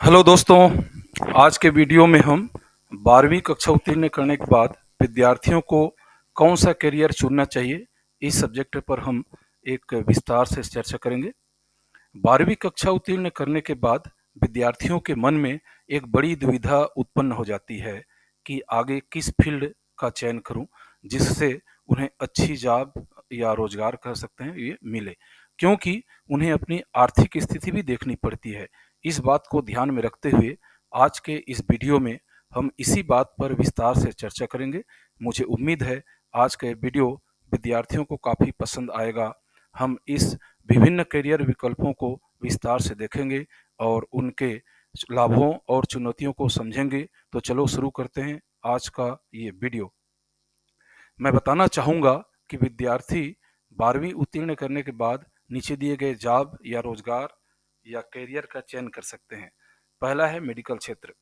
Hello दोस्तों, आज के वीडियो में हम 12वीं कक्षा उत्तीर्ण करने के बाद विद्यार्थियों को कौन सा करियर चुनना चाहिए, इस सब्जेक्ट पर हम एक विस्तार से चर्चा करेंगे। 12वीं कक्षा उत्तीर्ण करने के बाद विद्यार्थियों के मन में एक बड़ी दुविधा उत्पन्न हो जाती है कि आगे किस फील्ड का चयन करूं जिससे उन्हें अच्छी जॉब या रोजगार कह सकते हैं ये मिले, क्योंकि उन्हें अपनी आर्थिक स्थिति भी देखनी पड़ती है। इस बात को ध्यान में रखते हुए आज के इस वीडियो में हम इसी बात पर विस्तार से चर्चा करेंगे। मुझे उम्मीद है आज का ये वीडियो विद्यार्थियों को काफ़ी पसंद आएगा। हम इस विभिन्न करियर विकल्पों को विस्तार से देखेंगे और उनके लाभों और चुनौतियों को समझेंगे। तो चलो शुरू करते हैं आज का ये वीडियो। मैं बताना चाहूँगा कि विद्यार्थी 12वीं उत्तीर्ण करने के बाद नीचे दिए गए जॉब या रोजगार या करियर का चयन कर सकते हैं। पहला है मेडिकल क्षेत्र।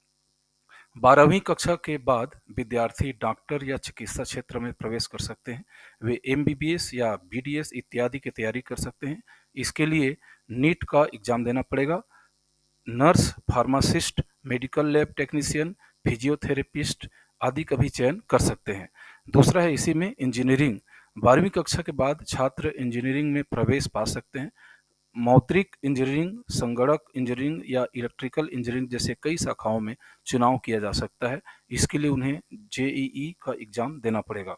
12वीं कक्षा के बाद विद्यार्थी डॉक्टर या चिकित्सा क्षेत्र में प्रवेश कर सकते हैं। वे एमबीबीएस या बीडीएस इत्यादि की तैयारी कर सकते हैं। इसके लिए नीट का एग्जाम देना पड़ेगा। Nurse, pharmacist, medical lab technician, physiotherapist आदि का भी चयन कर सकते हैं। दूसरा है इसी में इंजीनियरिंग। 12वीं कक्षा के बाद छात्र इंजीनियरिंग में प्रवेश पा सकते हैं। मौद्रिक इंजीनियरिंग, संगणक इंजीनियरिंग या इलेक्ट्रिकल इंजीनियरिंग जैसे कई शाखाओं में चुनाव किया जा सकता है। इसके लिए उन्हें जेईई का एग्जाम देना पड़ेगा।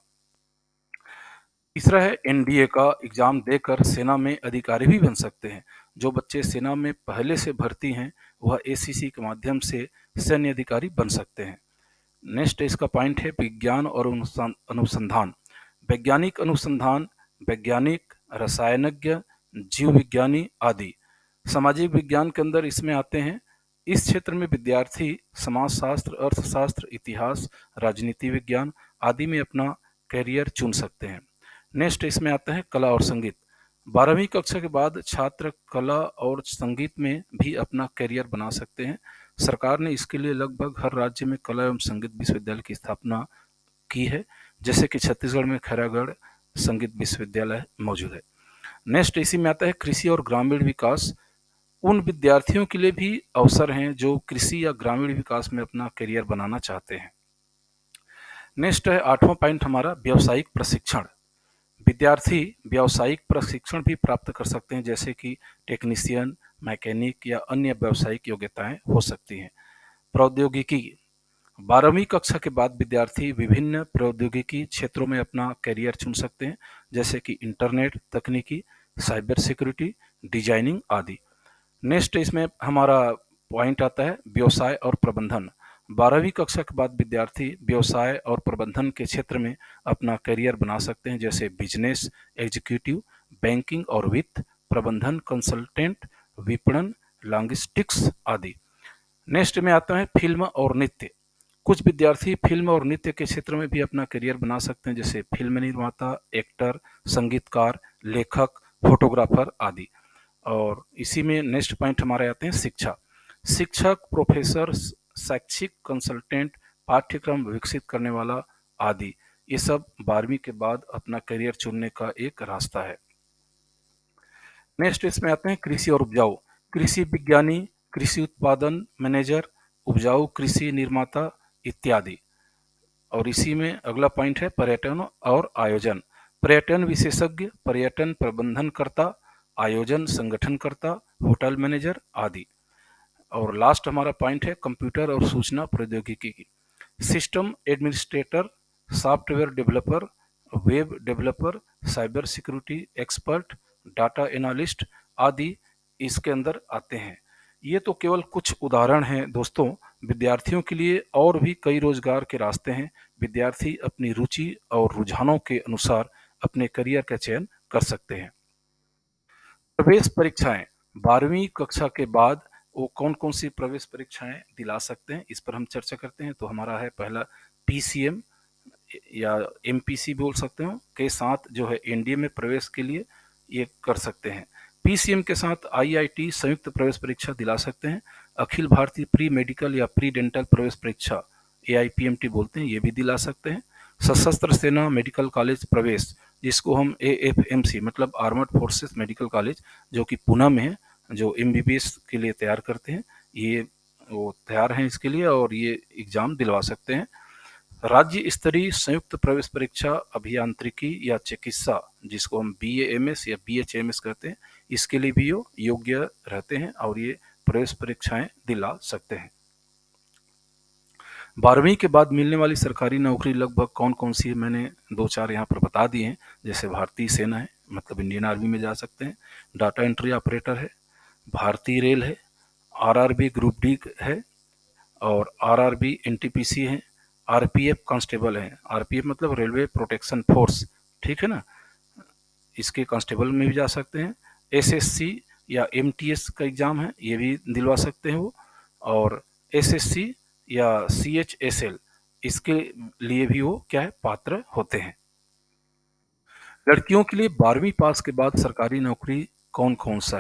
तीसरा है एनडीए का एग्जाम देकर सेना में अधिकारी भी बन सकते हैं। जो बच्चे सेना में पहले से भर्ती हैं वह एसीसी के माध्यम से सैन्य अधिकारी बन सकते हैं। नेक्स्ट इसका पॉइंट है विज्ञान और अनुसंधान। वैज्ञानिक अनुसंधान, वैज्ञानिक, रसायनज्ञ, जीव विज्ञानी आदि। सामाजिक विज्ञान के अंदर इसमें आते हैं। इस क्षेत्र में विद्यार्थी समाजशास्त्र, अर्थशास्त्र, इतिहास, राजनीति विज्ञान आदि में अपना करियर चुन सकते हैं। नेक्स्ट इसमें आता है कला और संगीत। 12वीं कक्षा के बाद छात्र कला और संगीत में भी अपना करियर बना सकते हैं। सरकार ने इसके लिए लगभग हर राज्य में कला एवं संगीत विश्वविद्यालय की स्थापना की है, जैसे कि छत्तीसगढ़ में खैरागढ़ संगीत विश्वविद्यालय मौजूद है। नेक्स्ट इसी में आता है कृषि और ग्रामीण विकास। उन विद्यार्थियों के लिए भी अवसर हैं जो कृषि या ग्रामीण विकास में अपना करियर बनाना चाहते हैं। नेक्स्ट है 8वां पॉइंट हमारा व्यावसायिक प्रशिक्षण। विद्यार्थी व्यावसायिक प्रशिक्षण भी प्राप्त कर सकते हैं, जैसे कि टेक्नीशियन, मैकेनिक या अन्य व्यावसायिक योग्यताएं हो सकती हैं। प्रौद्योगिकी। 12वीं कक्षा के बाद विद्यार्थी विभिन्न प्रौद्योगिकी क्षेत्रों में अपना करियर चुन सकते हैं, जैसे कि इंटरनेट तकनीकी, साइबर सिक्योरिटी, डिजाइनिंग आदि। नेक्स्ट इसमें हमारा पॉइंट आता है व्यवसाय और प्रबंधन। 12वीं कक्षा के बाद विद्यार्थी व्यवसाय और प्रबंधन के क्षेत्र में अपना करियर बना सकते हैं, जैसे बिजनेस एग्जीक्यूटिव, बैंकिंग और वित्त, प्रबंधन कंसल्टेंट, विपणन, लॉजिस्टिक्स आदि। नेक्स्ट में आता है फिल्म और नृत्य। कुछ विद्यार्थी फिल्म और नृत्य के क्षेत्र में भी अपना करियर बना सकते हैं, जैसे फिल्म निर्माता, एक्टर, संगीतकार, लेखक, फोटोग्राफर आदि। और इसी में नेक्स्ट पॉइंट हमारे आते हैं शिक्षा। शिक्षक, प्रोफेसर, शैक्षिक कंसल्टेंट, पाठ्यक्रम विकसित करने वाला आदि, ये सब 12वीं के बाद अपना करियर चुनने का एक रास्ता है। नेक्स्ट इसमें आते हैं कृषि और उपजाऊ। कृषि विज्ञानी, कृषि उत्पादन मैनेजर, उपजाऊ कृषि निर्माता इत्यादि। और इसी में अगला पॉइंट है पर्यटन और आयोजन। पर्यटन विशेषज्ञ, पर्यटन प्रबंधनकर्ता, आयोजन संगठनकर्ता, होटल मैनेजर आदि। और लास्ट हमारा पॉइंट है कंप्यूटर और सूचना प्रौद्योगिकी की। System administrator, software developer, web developer, cyber security expert, data analyst आदि इसके अंदर आते हैं। ये तो केवल कुछ उदाहरण हैं दोस्तों। विद्यार्थियों के लिए और भी कई रोजगार के रास्ते हैं। विद्यार्थी अपनी रुचि और रुझानों के अनुसार अपने करियर का चयन कर सकते हैं। प्रवेश परीक्षाएं। 12वीं कक्षा के बाद वो कौन कौन सी प्रवेश परीक्षाएं दिला सकते हैं, इस पर हम चर्चा करते हैं। तो हमारा है पहला पीसीएम या एमपीसी बोल सकते हो के साथ जो है एनडीए में प्रवेश के लिए ये कर सकते हैं। पीसीएम के साथ आईआईटी संयुक्त प्रवेश परीक्षा दिला सकते हैं। अखिल भारतीय प्री मेडिकल या प्री डेंटल प्रवेश परीक्षा एआईपीएमटी बोलते हैं, ये भी दिला सकते हैं। सशस्त्र सेना मेडिकल कॉलेज प्रवेश, जिसको हम एएफएमसी मतलब आर्मर्ड फोर्सेस मेडिकल कॉलेज, जो कि पुणे में है, जो एमबीबीएस के लिए तैयार करते हैं, ये वो तैयार हैं इसके लिए और ये एग्ज़ाम दिलवा सकते हैं। राज्य स्तरीय संयुक्त प्रवेश परीक्षा अभियांत्रिकी या चिकित्सा, जिसको हम बीएएमएस या बीएचएमएस कहते हैं, इसके लिए भी वो योग्य रहते हैं और ये प्रवेश परीक्षाएं दिला सकते हैं। 12वीं के बाद मिलने वाली सरकारी नौकरी लगभग कौन-कौन सी है, मैंने 2-4 यहाँ पर बता दिए हैं। जैसे भारतीय सेना है, मतलब इंडियन आर्मी में जा सकते हैं, डाटा एंट्री ऑपरेटर है, भारतीय रेल है, आरआरबी ग्रुप डी है और आरआरबी एनटीपीसी है, आरपीएफ कांस्टेबल है। आरपीएफ मतलब रेलवे प्रोटेक्शन फोर्स, ठीक है ना? इसके कांस्टेबल में भी जा सकते हैं। एसएससी या एमटीएस का एग्ज़ाम है, ये भी दिलवा सकते हैं वो। और एसएससी या सीएचएसएल, इसके लिए भी वो क्या है, पात्र होते हैं। लड़कियों के लिए 12वीं पास के बाद सरकारी नौकरी कौन-कौन सा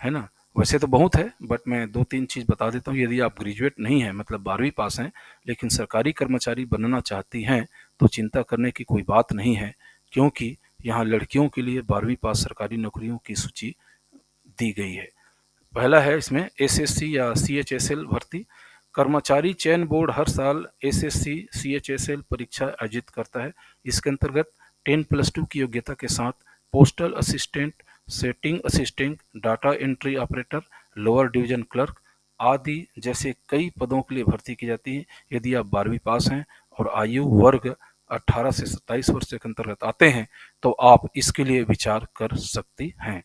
है ना? वैसे तो बहुत है, बट मैं 2-3 चीज़ बता देता हूँ। यदि आप ग्रेजुएट नहीं हैं, मतलब 12वीं पास हैं, लेकिन सरकारी कर्मचारी बनना चाहती हैं, तो चिंता करने की कोई बात नहीं है, क्योंकि यहाँ लड़कियों के लिए 12वीं पास सरकारी नौकरियों की सूची दी गई है। पहला है इसमें एसएससी या सीएचएसएल भर्ती। कर्मचारी चयन बोर्ड हर साल एसएससी सीएचएसएल परीक्षा आयोजित करता है। इसके अंतर्गत 10+2 की योग्यता के साथ postal assistant, setting assistant, data entry operator, lower division clerk आदि जैसे कई पदों के लिए भर्ती की जाती है। यदि आप 12वीं पास हैं और आयु वर्ग 18 से 27 वर्ष के अंतर्गत आते हैं, तो आप इसके लिए विचार कर सकती हैं।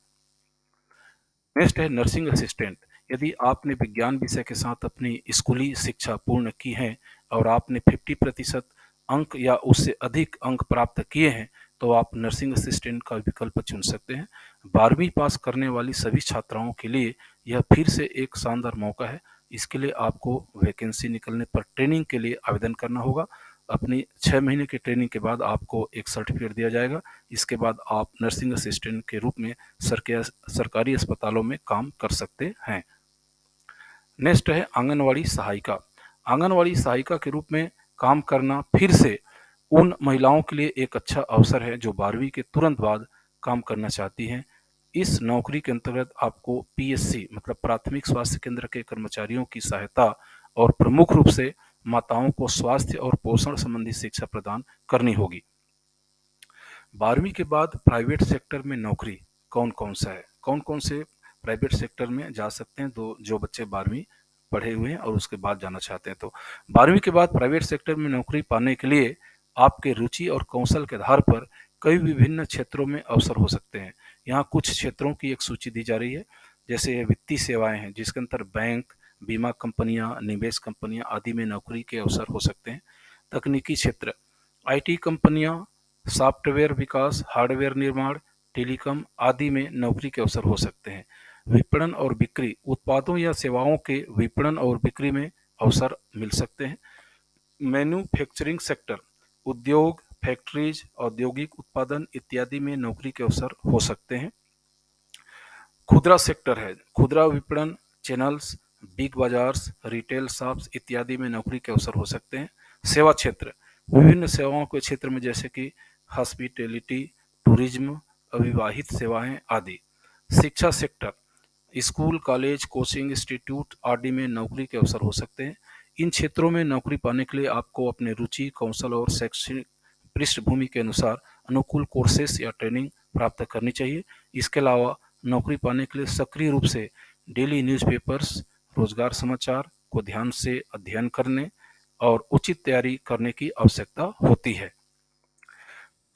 नेक्स्ट है नर्सिंग असिस्टेंट। यदि आपने विज्ञान विषय के साथ अपनी स्कूली शिक्षा पूर्ण की है और आपने 50% अंक या उससे अधिक अंक प्राप्त किए हैं, तो आप नर्सिंग असिस्टेंट का विकल्प चुन सकते हैं। 12वीं पास करने वाली सभी छात्राओं के लिए यह फिर से एक शानदार मौका है। इसके लिए आपको वैकेंसी निकलने पर ट्रेनिंग के लिए आवेदन करना होगा। अपनी 6 महीने की ट्रेनिंग के बाद आपको एक सर्टिफिकेट दिया जाएगा। इसके बाद आप नर्सिंग असिस्टेंट के रूप में सरकारी अस्पतालों में काम कर सकते हैं। नेक्स्ट है आंगनवाड़ी सहायिका। आंगनवाड़ी सहायिका के रूप में काम करना फिर से उन महिलाओं के लिए एक अच्छा अवसर है जो 12वीं के तुरंत बाद काम करना चाहती हैं। इस नौकरी के अंतर्गत आपको पीएससी मतलब प्राथमिक स्वास्थ्य केंद्र के कर्मचारियों की सहायता और प्रमुख रूप से माताओं को स्वास्थ्य और पोषण संबंधी शिक्षा प्रदान करनी होगी। 12वीं के बाद प्राइवेट सेक्टर में नौकरी कौन-कौन सा है? कौन-कौन से प्राइवेट सेक्टर में जा सकते हैं जो बच्चे 12वीं पढ़े हुए हैं और उसके बाद जाना चाहते हैं? तो 12वीं के बाद प्राइवेट सेक्टर में नौकरी पाने के लिए आपके रुचि और कौशल के आधार पर कई विभिन्न क्षेत्रों में अवसर हो सकते हैं। यहाँ कुछ क्षेत्रों की एक सूची दी जा रही है, जैसे वित्तीय सेवाएं हैं, जिसके अंदर बैंक, बीमा कंपनियां, निवेश कंपनियां आदि में नौकरी के अवसर हो सकते हैं। तकनीकी क्षेत्र, आईटी कंपनियां, सॉफ्टवेयर विकास, हार्डवेयर निर्माण, टेलीकॉम आदि में नौकरी के अवसर हो सकते हैं। विपणन और बिक्री, उत्पादों या सेवाओं के विपणन और बिक्री में अवसर मिल सकते हैं। मैन्युफैक्चरिंग सेक्टर, उद्योग, फैक्ट्रीज, औद्योगिक उत्पादन इत्यादि में नौकरी के अवसर हो सकते हैं। खुदरा सेक्टर है, खुदरा विपणन channels, big bazaars, retail shops इत्यादि में नौकरी के अवसर हो सकते हैं। सेवा क्षेत्र, विभिन्न सेवाओं के क्षेत्र में जैसे कि हॉस्पिटैलिटी, टूरिज्म, अविवाहित सेवाएं आदि। शिक्षा sector, school, college, coaching institute आदि में नौकरी के अवसर हो सकते हैं। इन क्षेत्रों में नौकरी पाने के लिए आपको अपने रुचि, कौशल और शैक्षणिक पृष्ठभूमि के अनुसार अनुकूल कोर्सेस या ट्रेनिंग प्राप्त करनी चाहिए। इसके अलावा नौकरी पाने के लिए सक्रिय रूप से डेली न्यूज़पेपर्स, रोजगार समाचार को ध्यान से अध्ययन करने और उचित तैयारी करने की आवश्यकता होती है।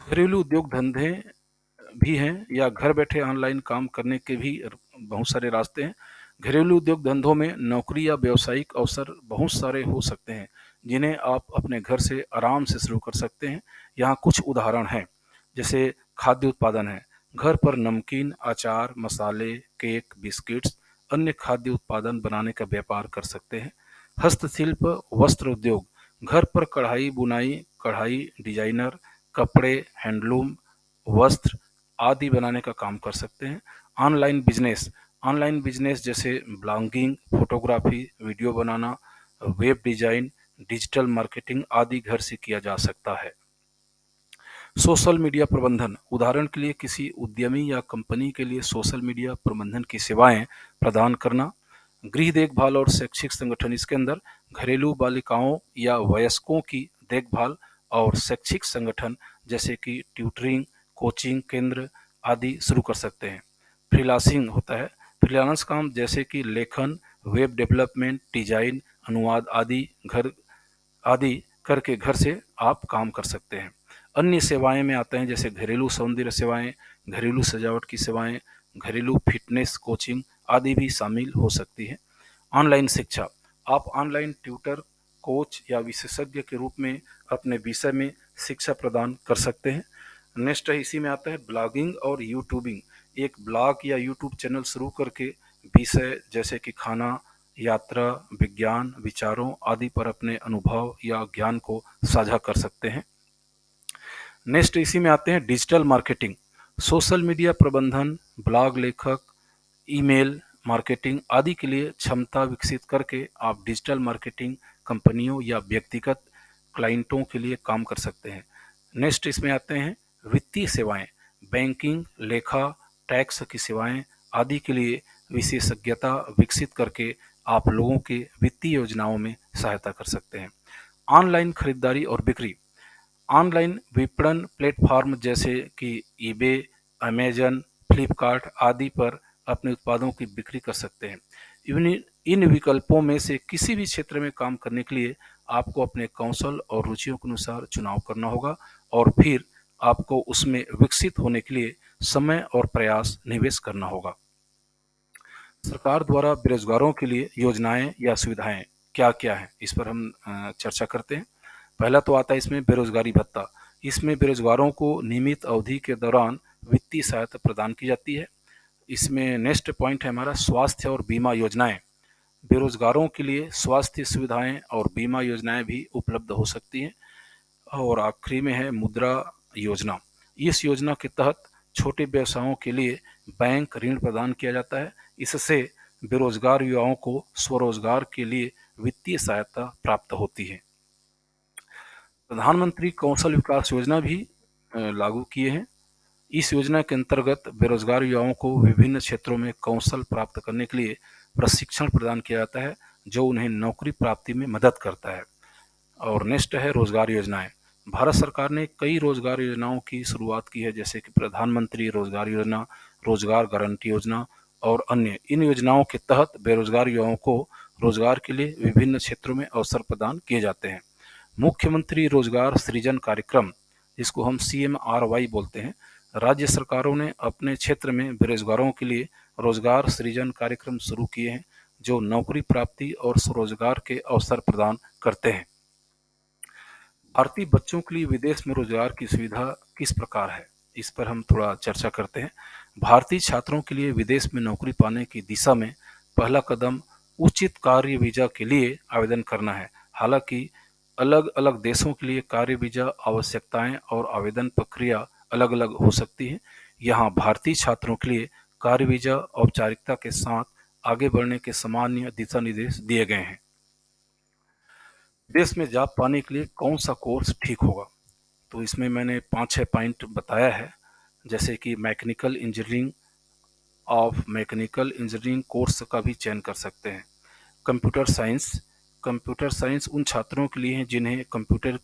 घरेलू उद्योग धंधे भी हैं या घर बैठे ऑनलाइन काम करने के भी बहुत सारे रास्ते हैं। घरेलू उद्योग धंधों में नौकरी या व्यावसायिक अवसर बहुत सारे हो सकते हैं, जिन्हें आप अपने घर से आराम से शुरू कर सकते हैं। यहाँ कुछ उदाहरण हैं, जैसे खाद्य उत्पादन है, घर पर नमकीन, अचार, मसाले, केक, बिस्किट्स, अन्य खाद्य उत्पादन बनाने का व्यापार कर सकते हैं। हस्तशिल्प, वस्त्र उद्योग, घर पर कढ़ाई बुनाई, कढ़ाई डिजाइनर, कपड़े, हैंडलूम, वस्त्र आदि बनाने का काम कर सकते हैं। ऑनलाइन बिजनेस, ऑनलाइन बिजनेस जैसे ब्लॉगिंग, फोटोग्राफी, वीडियो बनाना, वेब डिजाइन, डिजिटल मार्केटिंग आदि घर से किया जा सकता है। सोशल मीडिया प्रबंधन, उदाहरण के लिए किसी उद्यमी या कंपनी के लिए सोशल मीडिया प्रबंधन की सेवाएं प्रदान करना। गृह देखभाल और शैक्षिक संगठन, इसके अंदर घरेलू बालिकाओं या वयस्कों की देखभाल और शैक्षिक संगठन जैसे कि ट्यूटरिंग, कोचिंग केंद्र आदि शुरू कर सकते हैं। फ्रीलांसिंग होता है, फ्रीलांस काम जैसे कि लेखन, वेब डेवलपमेंट, डिजाइन, अनुवाद आदि करके घर से आप काम कर सकते हैं। अन्य सेवाएं में आते हैं जैसे घरेलू सौंदर्य सेवाएं, घरेलू सजावट की सेवाएं, घरेलू फिटनेस कोचिंग आदि भी शामिल हो सकती है। ऑनलाइन शिक्षा, आप ऑनलाइन ट्यूटर, कोच या विशेषज्ञ के रूप में अपने विषय में शिक्षा प्रदान कर सकते हैं। नेक्स्ट है, इसी में आता है ब्लॉगिंग और यूट्यूबिंग। एक ब्लॉग या यूट्यूब चैनल शुरू करके विषय जैसे कि खाना, यात्रा, विज्ञान, विचारों आदि पर अपने अनुभव या ज्ञान को साझा कर सकते हैं। नेक्स्ट इसी में आते हैं डिजिटल मार्केटिंग, सोशल मीडिया प्रबंधन, ब्लॉग लेखक, ईमेल मार्केटिंग आदि के लिए क्षमता विकसित करके आप डिजिटल मार्केटिंग कंपनियों या व्यक्तिगत क्लाइंटों के लिए काम कर सकते हैं। नेक्स्ट इसमें आते हैं वित्तीय सेवाएं, बैंकिंग, लेखा, टैक्स की सेवाएं आदि के लिए विशेषज्ञता विकसित करके आप लोगों के वित्तीय योजनाओं में सहायता कर सकते हैं। ऑनलाइन खरीदारी और बिक्री, ऑनलाइन विपणन प्लेटफॉर्म जैसे कि ईबे, अमेजन, फ्लिपकार्ट आदि पर अपने उत्पादों की बिक्री कर सकते हैं। इन विकल्पों में से किसी भी क्षेत्र में काम करने के लिए आपको अपने कौशल और रुचियों के अनुसार चुनाव करना होगा और फिर आपको उसमें विकसित होने के लिए समय और प्रयास निवेश करना होगा। सरकार द्वारा बेरोजगारों के लिए योजनाएं या सुविधाएं क्या क्या हैं, इस पर हम चर्चा करते हैं। पहला तो आता है इसमें बेरोजगारी भत्ता। इसमें बेरोजगारों को नियमित अवधि के दौरान वित्तीय सहायता प्रदान की जाती है। इसमें नेक्स्ट पॉइंट है हमारा स्वास्थ्य और बीमा योजनाएं। बेरोजगारों के लिए स्वास्थ्य सुविधाएं और बीमा योजनाएं भी उपलब्ध हो सकती हैं। और आखिरी में है मुद्रा योजना। इस योजना के तहत छोटे व्यवसायों के लिए बैंक ऋण प्रदान किया जाता है। इससे बेरोजगार युवाओं को स्वरोजगार के लिए वित्तीय सहायता प्राप्त होती है। प्रधानमंत्री कौशल विकास योजना भी लागू किए हैं। इस योजना के अंतर्गत बेरोजगार युवाओं को विभिन्न क्षेत्रों में कौशल प्राप्त करने के लिए प्रशिक्षण प्रदान किया जाता है, जो उन्हें नौकरी प्राप्ति में मदद करता है। और नेक्स्ट है रोजगार योजनाएं। भारत सरकार ने कई रोजगार योजनाओं की शुरुआत की है, जैसे कि प्रधानमंत्री रोजगार योजना, रोजगार गारंटी योजना और अन्य। इन योजनाओं के तहत बेरोजगार युवाओं को रोजगार के लिए विभिन्न क्षेत्रों में अवसर प्रदान किए जाते हैं। मुख्यमंत्री रोजगार सृजन कार्यक्रम, जिसको हम CMRY बोलते हैं, राज्य सरकारों ने अपने क्षेत्र में बेरोजगारों के लिए रोजगार सृजन कार्यक्रम शुरू किए हैं, जो नौकरी प्राप्ति और स्वरोजगार के अवसर प्रदान करते हैं। भारतीय बच्चों के लिए विदेश में रोजगार की सुविधा किस प्रकार है, इस पर हम थोड़ा चर्चा करते हैं। भारतीय छात्रों के लिए विदेश में नौकरी पाने की दिशा में पहला कदम उचित कार्य वीजा के लिए आवेदन करना है। हालांकि अलग अलग देशों के लिए कार्य वीजा आवश्यकताएं और आवेदन प्रक्रिया अलग अलग हो सकती है। यहाँ भारतीय छात्रों के लिए कार्य वीजा औपचारिकता के साथ आगे बढ़ने के सामान्य दिशा निर्देश दिए गए हैं। विदेश में जॉब पाने के लिए कौन सा कोर्स ठीक होगा, तो इसमें मैंने 5-6 पॉइंट बताया है, जैसे कि मैकेनिकल इंजीनियरिंग कोर्स का भी चयन कर सकते हैं। कंप्यूटर साइंस उन छात्रों के लिए है जिन्हें कंप्यूटर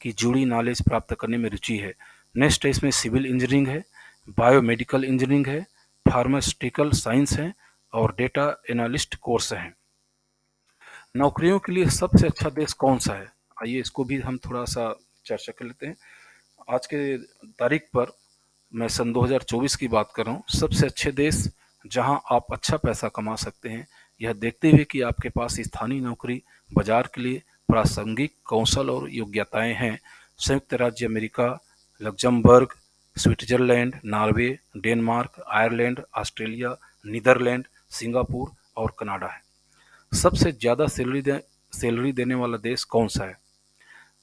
की जुड़ी नॉलेज प्राप्त करने में रुचि है। नेक्स्ट है इसमें सिविल इंजीनियरिंग है, बायोमेडिकल इंजीनियरिंग है, फार्मास्यूटिकल साइंस है और डेटा एनालिस्ट कोर्स हैं। नौकरियों के लिए सबसे अच्छा देश कौन सा है, आइए इसको भी हम थोड़ा सा चर्चा कर लेते हैं। आज के तारीख पर मैं सन 2024 की बात कर रहा हूँ। सबसे अच्छे देश जहां आप अच्छा पैसा कमा सकते हैं, यह देखते हुए कि आपके पास स्थानीय नौकरी बाजार के लिए प्रासंगिक कौशल और योग्यताएं हैं, संयुक्त राज्य America, Luxembourg, Switzerland, Norway, Denmark, Ireland, Australia, Netherland, Singapore और कनाडा है। सबसे ज़्यादा सैलरी देने वाला देश कौन सा है?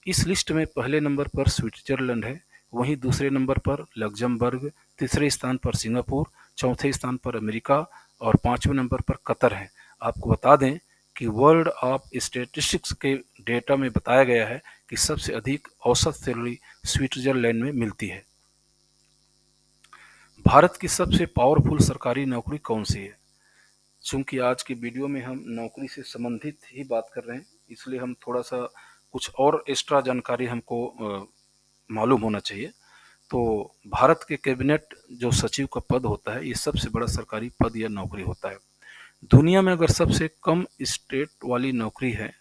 इस लिस्ट में पहले नंबर पर स्विट्जरलैंड है, वहीं दूसरे नंबर पर लग्जमबर्ग, तीसरे स्थान पर सिंगापुर, चौथे स्थान पर अमेरिका और पांचवें नंबर पर कतर है। आपको बता दें कि वर्ल्ड ऑफ स्टैटिस्टिक्स के डेटा में बताया गया है कि सबसे अधिक औसत सैलरी स्विट्जरलैंड में मिलती है। भारत की सबसे पावरफुल सरकारी नौकरी कौन सी है? चूँकि आज की वीडियो में हम नौकरी से संबंधित ही बात कर रहे हैं, इसलिए हम थोड़ा-सा कुछ और एक्स्ट्रा जानकारी हमको मालूम होना चाहिए। तो भारत के कैबिनेट जो सचिव का पद होता है, ये सबसे बड़ा सरकारी पद या नौकरी होता है। दुनिया में अगर सबसे कम स्टेट वाली नौकरी है,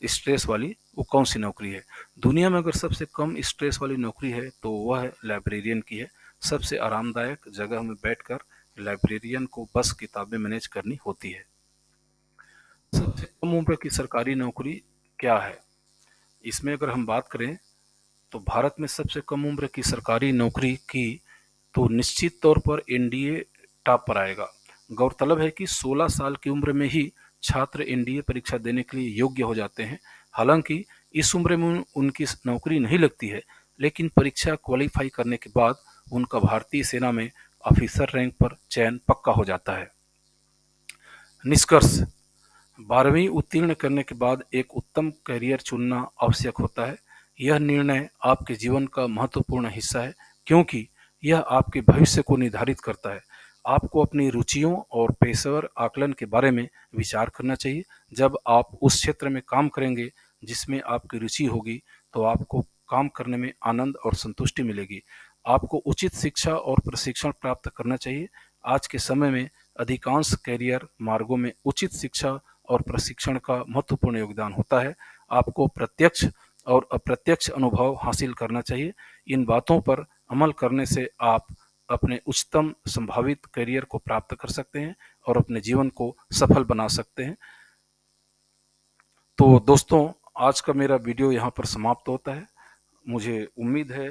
स्ट्रेस वाली, वो कौन-सी नौकरी है? दुनिया में अगर सबसे कम स्ट्रेस वाली नौकरी है, तो वह लाइब्रेरियन की है। सबसे आरामदायक जगह में बैठकर लाइब्रेरियन को बस किताबें मैनेज करनी होती है। सबसे कम उम्र की सरकारी नौकरी क्या है? इसमें अगर हम बात करें, तो भारत में सबसे कम उम्र की सरकारी नौकरी की तो निश्चित तौर पर एनडीए टॉप पर आएगा। गौरतलब है कि 16 साल की उम्र में ही छात्र एनडीए परीक्षा देने के लिए योग्य हो जाते हैं। हालांकि इस उम्र में उनकी नौकरी नहीं लगती है, लेकिन परीक्षा क्वालिफाई करने के बाद उनका भारतीय सेना में ऑफिसर रैंक पर चयन पक्का हो जाता है। निष्कर्ष: 12वीं उत्तीर्ण करने के बाद एक उत्तम करियर चुनना आवश्यक होता है। यह निर्णय आपके जीवन का महत्वपूर्ण हिस्सा है, क्योंकि यह आपके भविष्य को निर्धारित करता है। आपको अपनी रुचियों और पेशेवर आकलन के बारे में विचार करना चाहिए। जब आप उस क्षेत्र में काम करेंगे जिसमें आपकी रुचि होगी, तो आपको काम करने में आनंद और संतुष्टि मिलेगी। आपको उचित शिक्षा और प्रशिक्षण प्राप्त करना चाहिए। आज के समय में अधिकांश कैरियर मार्गों में उचित शिक्षा और प्रशिक्षण का महत्वपूर्ण योगदान होता है। आपको प्रत्यक्ष और अप्रत्यक्ष अनुभव हासिल करना चाहिए। इन बातों पर अमल करने से आप अपने उच्चतम संभावित करियर को प्राप्त कर सकते हैं और अपने जीवन को सफल बना सकते हैं। तो दोस्तों, आज का मेरा वीडियो यहाँ पर समाप्त होता है। मुझे उम्मीद है,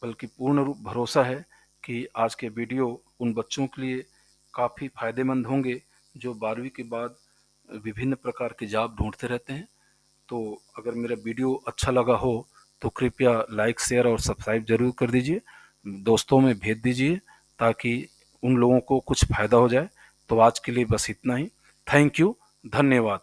बल्कि पूर्ण रूप भरोसा है कि आज के वीडियो उन बच्चों के लिए काफ़ी फ़ायदेमंद होंगे जो 12वीं के बाद विभिन्न प्रकार के जॉब ढूंढते रहते हैं। तो अगर मेरा वीडियो अच्छा लगा हो, तो कृपया लाइक, शेयर और सब्सक्राइब ज़रूर कर दीजिए। दोस्तों में भेज दीजिए, ताकि उन लोगों को कुछ फ़ायदा हो जाए। तो आज के लिए बस इतना ही। थैंक यू, धन्यवाद।